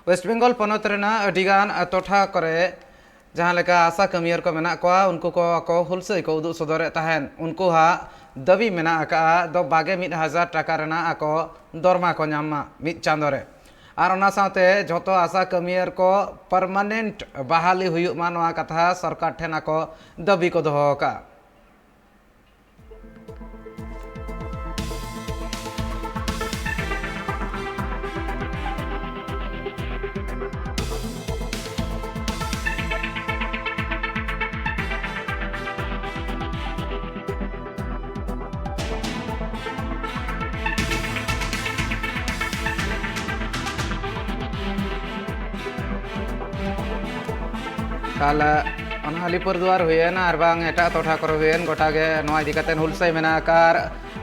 waste Bengal पनत अडिगान टोठा करे जहाँ लेका आशा कमियर को मेना को उनको को हुलसई को उदू सदर तहन उनको हा दाबी मेना आका दो बागे 1000 टाका रेना आको दरमा को नामा मिद चांदोरे और ओना साथे जतो आशा कमियर को परमानेंट बहाली हुयुग मा नोआ कथा सरकार ठेना को दाबी को दोहो का काल अलिपुरदुआर हुएन और बांग एटा टोठा कर हुएन गोटागे नोआ इदी कातेन हुलसई मेना कार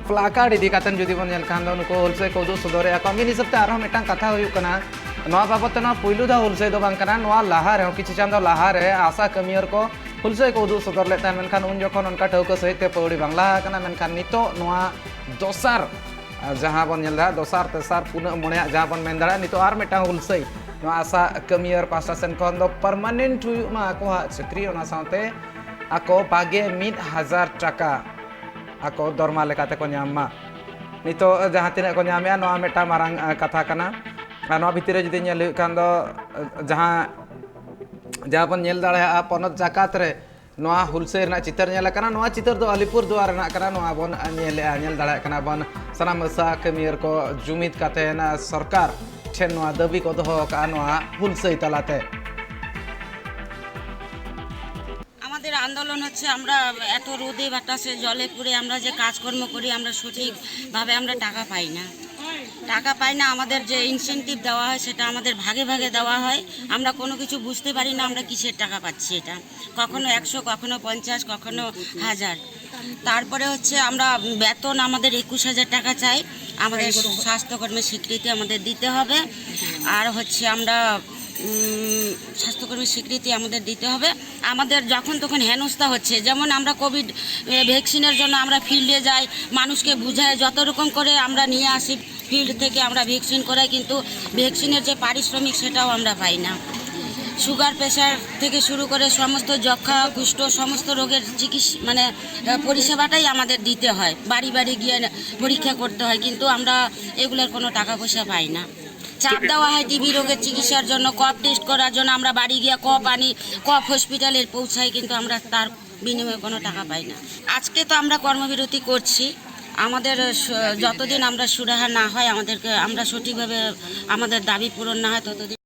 फ्लाकार्ड इदी कातेन जुदी बन नेल खान दो नुको हुलसई को उदु सदरे आको मिन हिसाब ते आरो मिटांग कथा हुयु कना नोआ बाबत ना पुइलु दा हुलसई दो बांग कना नोआ लाहा रे किछि चांदो लाहा रे आशा कमियर को हुलसई को उदु सदर लेता मेनखान उन जखन उनका ठौका सहित ते पौड़ी बांगला कना मेनखान नितो नोआ दोसार जहां बन नेल दा दोसार तेसार पुना मोणे जहां बन मेन दाड़ा नितो आर मिटांग हुलसई आशा कमियर पासा सेन खन दो परमानेंट हुयुमा आको चाकरी ओना साथे आको बागे 1000 टाका आको दरमा लेकाते को न्यामा नितो जहां तिना को न्यामेया नोआ मेटा मारांग कथा कना नोआ भितरे जदि नेल हुयु खान दो जहां बन नेल दाड़ा पनत जाकात रे नोआ हुलसई रना चितर नेल कना नोआ चितर दो अलिपुरदुआर रना कना नोआ बन नेल दाड़ा कना बन सनाम आशा कमियर को जुमिद काते ना सरकार ठेन नोआ दाबी को दोहो का नोआ हुलसई तालाते আমাদের আন্দোলন হচ্ছে আমরা এত রোদে বাতাসে জলে পুড়ে আমরা যে কাজকর্ম করি আমরা সঠিকভাবে আমরা টাকা পাই না আমাদের যে ইনসেনটিভ দেওয়া হয় সেটা আমাদের ভাগে ভাগে দেওয়া হয় আমরা কোনো কিছু বুঝতে পারি না আমরা কিসের টাকা পাচ্ছি এটা কখনো 100 কখনো 50 কখনো 1000 তারপরে হচ্ছে আমরা বেতন আমাদের 21000 টাকা চাই আমাদের স্বাস্থ্যকর্মীর স্বীকৃতি আমাদের দিতে হবে আর হচ্ছে আমরা স্বাস্থ্যকর্মীর স্বীকৃতি আমাদের দিতে হবে আমাদের যখন তখন হেনস্থা হচ্ছে যেমন আমরা কোভিড ভ্যাকসিনের জন্য আমরা ফিল্ডে যাই মানুষকে বুঝাই যত রকম করে আমরা নিয়ে আসি ফিল্ড থেকে আমরা ভ্যাকসিন করাই কিন্তু ভ্যাকসিনের যে পারিশ্রমিক সেটাও আমরা পাই না সুগার প্রেশার থেকে শুরু করে সমস্ত যক্ষা কুষ্ঠ সমস্ত রোগের চিকিৎসা মানে পরিষেবাটাই আমাদের দিতে হয় বাড়ি বাড়ি গিয়ে পরীক্ষা করতে হয় কিন্তু আমরা এগুলোর কোনো টাকা পয়সা পাই না চাপ দেওয়া হয় টিবি রোগের চিকিৎসার জন্য কফ টেস্ট করার জন্য আমরা বাড়ি গিয়ে কফ আনি কফ হসপিটালে পৌঁছাই কিন্তু আমরা তার বিনিময়ে কোনো টাকা পাই না আজকে তো আমরা কর্মবিরতি করছি আমাদের যতদিন আমরা সুরাহা না হয় আমরা সঠিকভাবে আমাদের দাবি পূরণ না হয় ততদিন